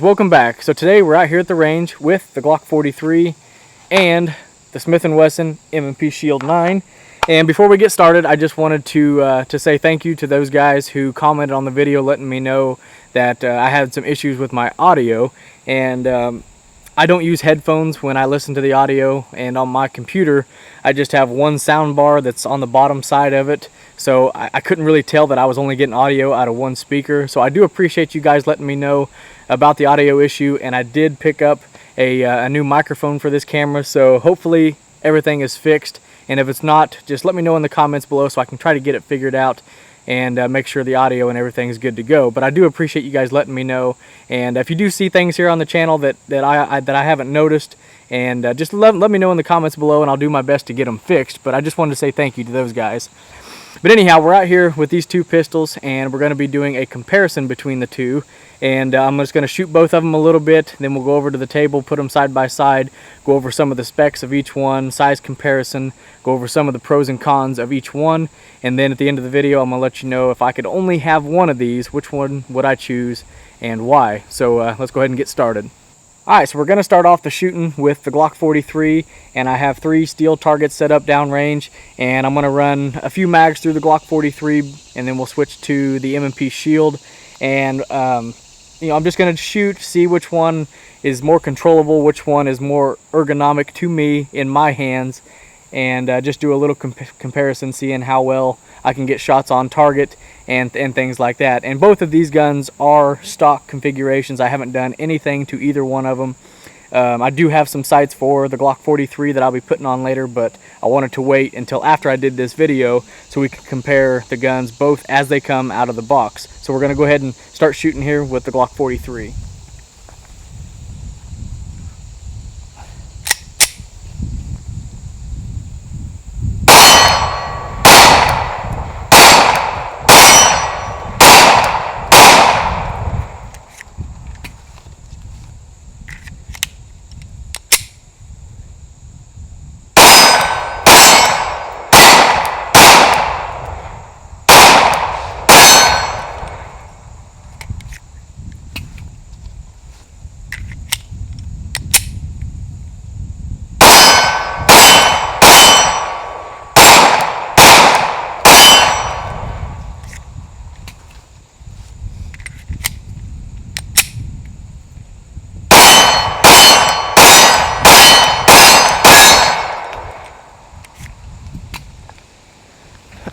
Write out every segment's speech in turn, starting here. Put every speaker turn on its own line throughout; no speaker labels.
Welcome back. So today we're out here at the range with the Glock 43 and the Smith & Wesson M&P Shield 9. And before we get started, I just wanted to say thank you to those guys who commented on the video letting me know that I had some issues with my audio. And I don't use headphones when I listen to the audio, and on my computer I just have one sound bar that's on the bottom side of it. So I couldn't really tell that I was only getting audio out of one speaker. So I do appreciate you guys letting me know about the audio issue, and I did pick up a new microphone for this camera, so hopefully everything is fixed. And if it's not, just let me know in the comments below so I can try to get it figured out and make sure the audio and everything is good to go. But I do appreciate you guys letting me know, and if you do see things here on the channel that I haven't noticed, and just let me know in the comments below, and I'll do my best to get them fixed. But I just wanted to say thank you to those guys. But anyhow, we're out here with these two pistols, and we're going to be doing a comparison between the two. And I'm just going to shoot both of them a little bit, then we'll go over to the table, put them side by side, go over some of the specs of each one, size comparison, go over some of the pros and cons of each one, and then at the end of the video I'm going to let you know if I could only have one of these, which one would I choose and why. So let's go ahead and get started. Alright, so we're going to start off the shooting with the Glock 43, and I have 3 steel targets set up downrange, and I'm going to run a few mags through the Glock 43, and then we'll switch to the M&P Shield. And I'm just going to shoot, see which one is more controllable, which one is more ergonomic to me in my hands, and just do a little comparison, seeing how well I can get shots on target and things like that. And both of these guns are stock configurations. I haven't done anything to either one of them. I do have some sights for the Glock 43 that I'll be putting on later, but I wanted to wait until after I did this video so we can compare the guns both as they come out of the box. So we're going to go ahead and start shooting here with the Glock 43.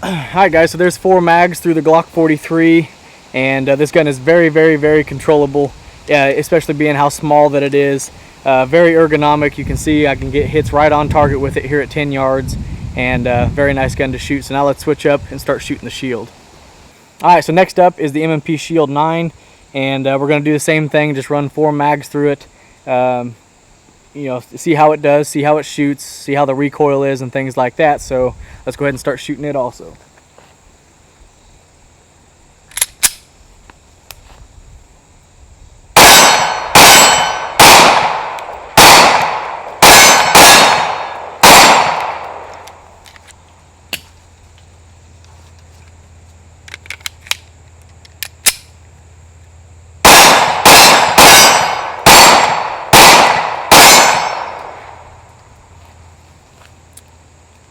Alright guys, so there's 4 mags through the Glock 43, and this gun is very controllable, especially being how small that it is. Very ergonomic. You can see I can get hits right on target with it here at 10 yards, and very nice gun to shoot. So now let's switch up and start shooting the Shield. Alright, so next up is the M&P Shield 9, and we're going to do the same thing, just run 4 mags through it. See how it does, see how it shoots, see how the recoil is and things like that. So let's go ahead and start shooting it also.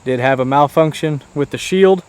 Did have a malfunction with the Shield.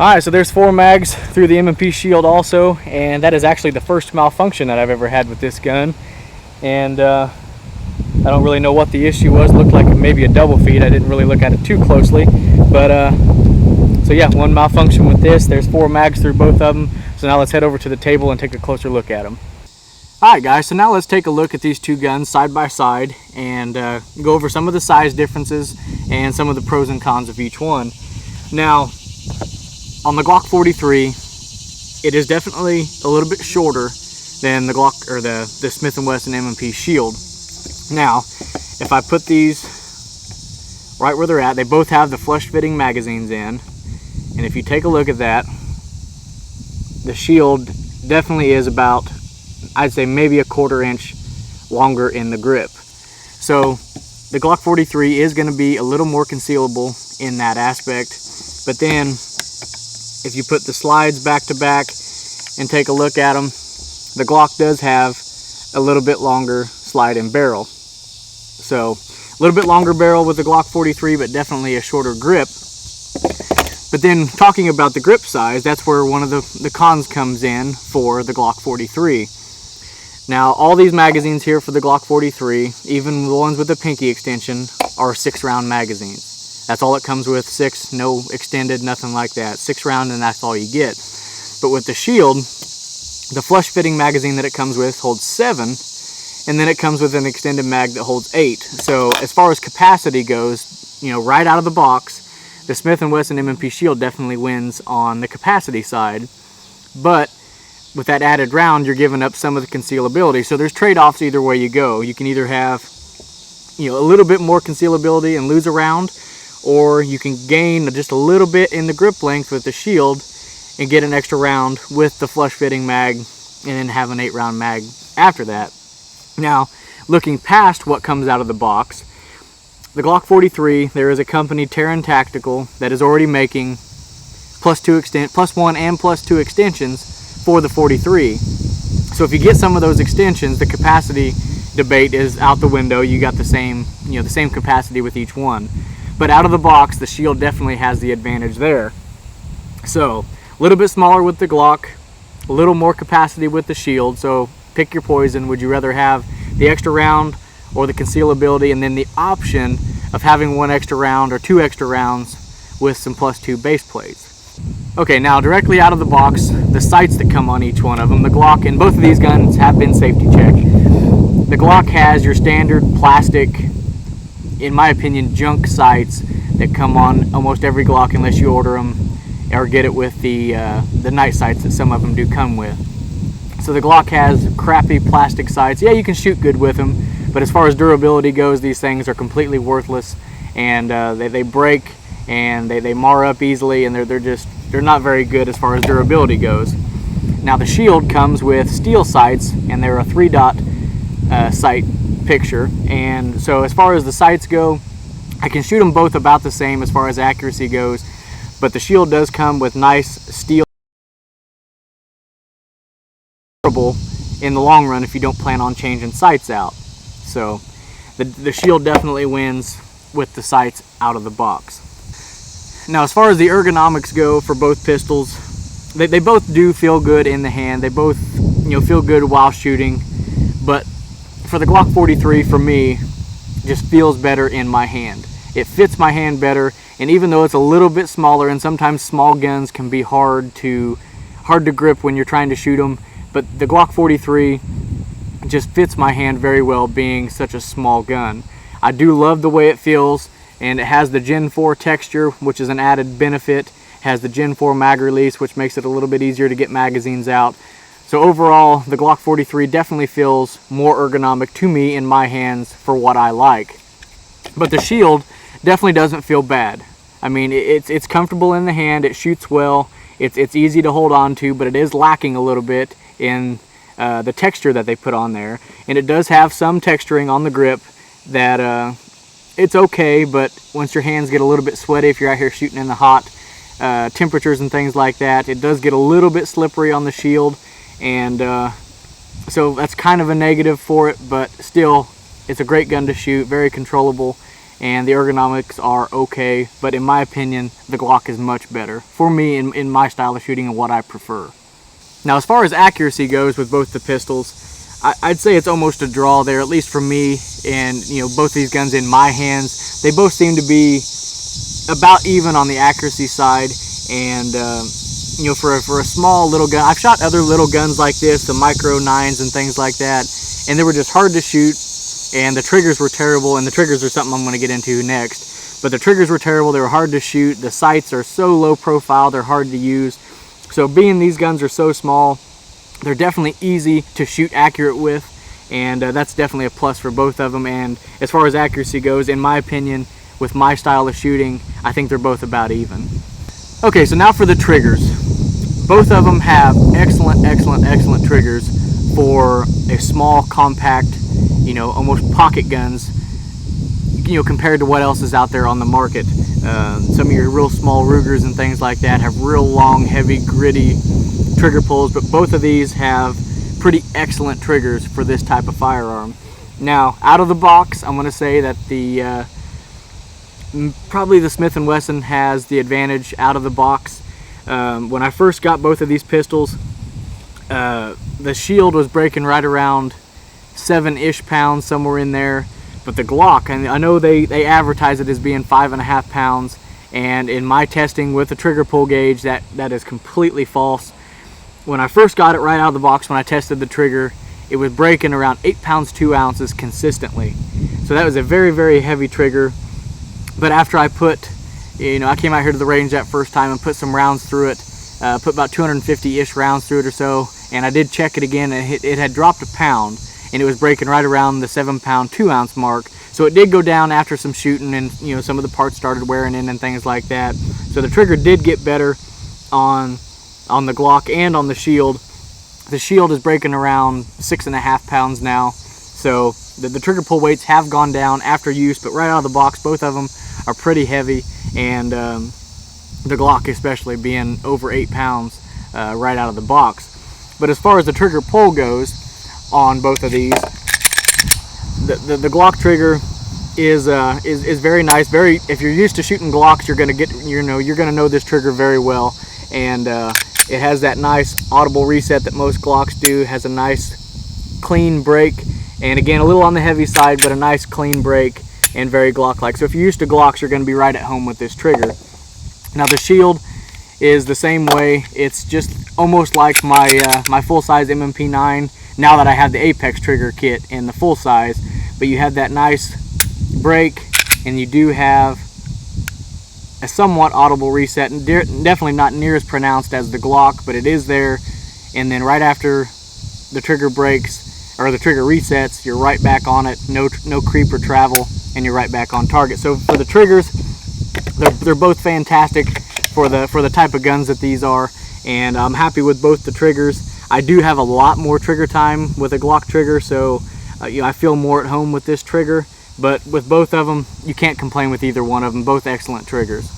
Alright, so there's 4 mags through the M&P Shield also, and that is actually the first malfunction that I've ever had with this gun. And I don't really know what the issue was. It looked like maybe a double feed. I didn't really look at it too closely. But so yeah, 1 malfunction with this. There's 4 mags through both of them. So now let's head over to the table and take a closer look at them. Alright guys, so now let's take a look at these two guns side by side and go over some of the size differences and some of the pros and cons of each one. Now, on the Glock 43, it is definitely a little bit shorter than the Glock or the Smith & Wesson M&P Shield. Now, if I put these right where they're at, they both have the flush fitting magazines in, and if you take a look at that, the Shield definitely is about, I'd say maybe a 1/4 inch longer in the grip. So the Glock 43 is going to be a little more concealable in that aspect, but then if you put the slides back to back and take a look at them, the Glock does have a little bit longer slide and barrel. So a little bit longer barrel with the Glock 43, but definitely a shorter grip. But then talking about the grip size, that's where one of the cons comes in for the Glock 43. Now, all these magazines here for the Glock 43, even the ones with the pinky extension, are 6-round magazines. That's all it comes with, 6, no extended, nothing like that. 6-round, and that's all you get. But with the Shield, the flush fitting magazine that it comes with holds 7, and then it comes with an extended mag that holds 8. So as far as capacity goes, you know, right out of the box, the Smith & Wesson M&P Shield definitely wins on the capacity side. But with that added round, you're giving up some of the concealability. So there's trade-offs either way you go. You can either have, you know, a little bit more concealability and lose a round, or you can gain just a little bit in the grip length with the Shield and get an extra round with the flush fitting mag, and then have an 8-round mag after that. Now, looking past what comes out of the box, the Glock 43, there is a company, Terran Tactical, that is already making +1 and +2 extensions for the 43. So if you get some of those extensions, the capacity debate is out the window. You got the same, you know, the same capacity with each one. But out of the box, the Shield definitely has the advantage there. So a little bit smaller with the Glock, a little more capacity with the Shield. So pick your poison. Would you rather have the extra round or the concealability, and then the option of having 1 extra round or 2 extra rounds with some +2 base plates? Okay, now directly out of the box, the sights that come on each one of them. The Glock, and both of these guns have been safety checked. The Glock has your standard plastic, in my opinion, junk sights that come on almost every Glock unless you order them or get it with the night sights that some of them do come with. So the Glock has crappy plastic sights. Yeah, you can shoot good with them, but as far as durability goes, these things are completely worthless, and they break and they mar up easily, and they're not very good as far as durability goes. Now the Shield comes with steel sights, and they're a 3-dot sight picture, and so as far as the sights go, I can shoot them both about the same as far as accuracy goes, but the Shield does come with nice steel in the long run if you don't plan on changing sights out. So the Shield definitely wins with the sights out of the box. Now, as far as the ergonomics go for both pistols, they both do feel good in the hand. They both, you know, feel good while shooting, but for the Glock 43, for me, just feels better in my hand. It fits my hand better, and even though it's a little bit smaller, and sometimes small guns can be hard to grip when you're trying to shoot them, but the Glock 43 just fits my hand very well, being such a small gun. I do love the way it feels, and it has the Gen 4 texture, which is an added benefit. It has the Gen 4 mag release, which makes it a little bit easier to get magazines out. So overall, the Glock 43 definitely feels more ergonomic to me in my hands for what I like. But the Shield definitely doesn't feel bad. I mean, it's comfortable in the hand, it shoots well, it's easy to hold on to, but it is lacking a little bit in the texture that they put on there. And it does have some texturing on the grip that it's okay, but once your hands get a little bit sweaty, if you're out here shooting in the hot temperatures and things like that, it does get a little bit slippery on the Shield, and so that's kind of a negative for it, but still, it's a great gun to shoot, very controllable, and the ergonomics are okay, but in my opinion, the Glock is much better for me in my style of shooting and what I prefer. Now, as far as accuracy goes with both the pistols, I'd say it's almost a draw there, at least for me, and you know, both these guns in my hands, they both seem to be about even on the accuracy side. And you know, for a small little gun, I've shot other little guns like this, the micro 9s and things like that, and they were just hard to shoot, and the triggers were terrible, and the triggers are something I'm going to get into next. but the triggers were terrible. They were hard to shoot. The sights are so low profile, they're hard to use. So being these guns are so small, they're definitely easy to shoot accurate with, and that's definitely a plus for both of them. And as far as accuracy goes, in my opinion, with my style of shooting, I think they're both about even. Okay, so now for the triggers. Both of them have excellent triggers for a small, compact, you know, almost pocket guns, you know, compared to what else is out there on the market. Some of your real small Rugers and things like that have real long, heavy, gritty trigger pulls, but both of these have pretty excellent triggers for this type of firearm. Now, out of the box, I'm going to say that the probably the Smith & Wesson has the advantage out of the box. When I first got both of these pistols, the Shield was breaking right around 7-ish pounds, somewhere in there. But the Glock, and I know they advertise it as being 5.5 pounds, and in my testing with the trigger pull gauge, that is completely false. When I first got it right out of the box, when I tested the trigger, it was breaking around 8 pounds 2 ounces consistently. So that was a very heavy trigger. But after I put, you know, I came out here to the range that first time and put some rounds through it, put about 250-ish rounds through it or so, and I did check it again, and it had dropped a pound, and it was breaking right around the 7 pound 2 ounce mark. So it did go down after some shooting, and you know, some of the parts started wearing in and things like that. So the trigger did get better on the Glock and on the Shield. The Shield is breaking around 6.5 pounds now. So the trigger pull weights have gone down after use, but right out of the box, both of them are pretty heavy, and the Glock especially being over 8 pounds right out of the box. But as far as the trigger pull goes on both of these, the Glock trigger is very nice. If you're used to shooting Glocks, you're gonna know this trigger very well, and it has that nice audible reset that most Glocks do. It has a nice clean break, and again, a little on the heavy side, but a nice clean break and very Glock-like. So if you're used to Glocks, you're going to be right at home with this trigger. Now the Shield is the same way. It's just almost like my full-size M&P 9. Now that I have the Apex trigger kit in the full size, but you have that nice break, and you do have a somewhat audible reset, and definitely not near as pronounced as the Glock, but it is there. And then right after the trigger breaks, or the trigger resets, you're right back on it. No creep or travel, and you're right back on target. So for the triggers, they're both fantastic for the type of guns that these are, and I'm happy with both the triggers. I do have a lot more trigger time with a Glock trigger, so you know, I feel more at home with this trigger. But with both of them, you can't complain with either one of them. Both excellent triggers.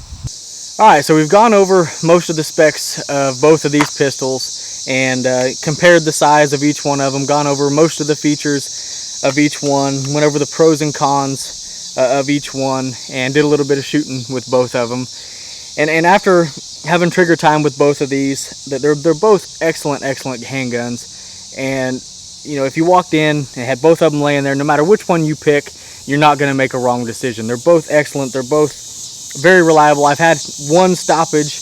Alright, so we've gone over most of the specs of both of these pistols and compared the size of each one of them, gone over most of the features of each one, went over the pros and cons of each one, and did a little bit of shooting with both of them. And after having trigger time with both of these, they're both excellent handguns. And you know, if you walked in and had both of them laying there, no matter which one you pick, you're not going to make a wrong decision. They're both excellent. They're both very reliable. I've had one stoppage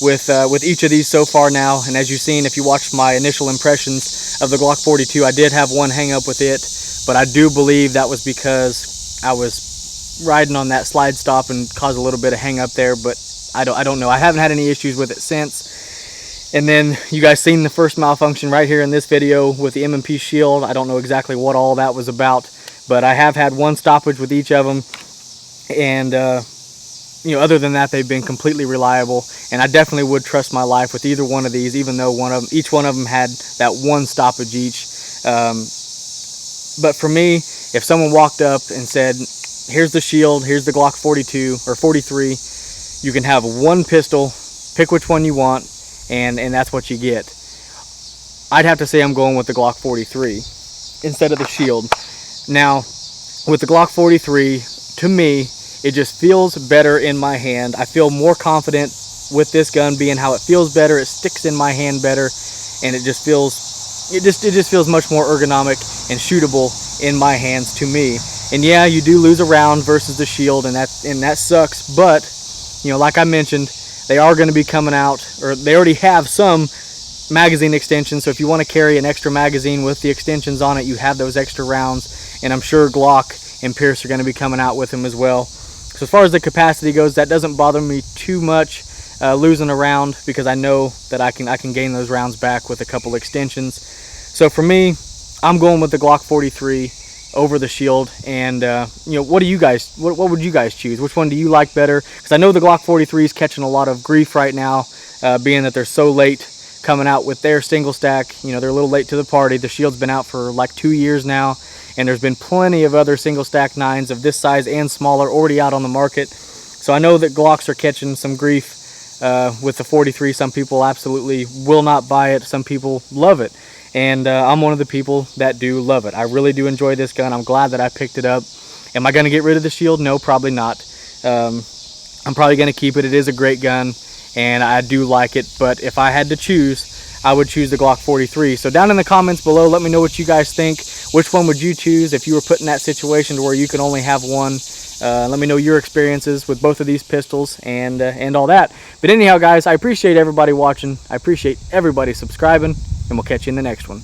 with each of these so far now, and as you've seen, if you watched my initial impressions of the Glock 42, I did have one hang up with it, but I do believe that was because I was riding on that slide stop and caused a little bit of hang up there, but I don't know. I haven't had any issues with it since. And then you guys seen the first malfunction right here in this video with the M&P Shield. I don't know exactly what all that was about, but I have had one stoppage with each of them, and you know, other than that, they've been completely reliable, and I definitely would trust my life with either one of these, even though each one of them had that one stoppage each. But for me, if someone walked up and said, here's the Shield, here's the Glock 42 or 43, you can have one pistol, pick which one you want, and that's what you get. I'd have to say I'm going with the Glock 43 instead of the Shield. Now, with the Glock 43, to me, it just feels better in my hand. I feel more confident with this gun, being how it feels better. It sticks in my hand better, and it just feels much more ergonomic and shootable in my hands to me. And yeah, you do lose a round versus the Shield, and that sucks. But you know, like I mentioned, they are going to be coming out, or they already have some magazine extensions. So if you want to carry an extra magazine with the extensions on it, you have those extra rounds. And I'm sure Glock and Pierce are going to be coming out with them as well. So as far as the capacity goes, that doesn't bother me too much, losing a round, because I know that I can gain those rounds back with a couple extensions. So for me, I'm going with the Glock 43 over the Shield. And what do you guys, what would you guys choose? Which one do you like better? Because I know the Glock 43 is catching a lot of grief right now, being that they're so late coming out with their single stack. They're a little late to the party. The Shield's been out for like 2 years now, and there's been plenty of other single stack 9s of this size and smaller already out on the market. So I know that Glocks are catching some grief with the 43. Some people absolutely will not buy it. Some people love it. And I'm one of the people that do love it. I really do enjoy this gun. I'm glad that I picked it up. Am I going to get rid of the Shield? No, probably not. I'm probably going to keep it. It is a great gun, and I do like it. But if I had to choose, I would choose the Glock 43. So down in the comments below, let me know what you guys think. Which one would you choose if you were put in that situation to where you can only have one? Let me know your experiences with both of these pistols and all that. But anyhow, guys, I appreciate everybody watching. I appreciate everybody subscribing, and we'll catch you in the next one.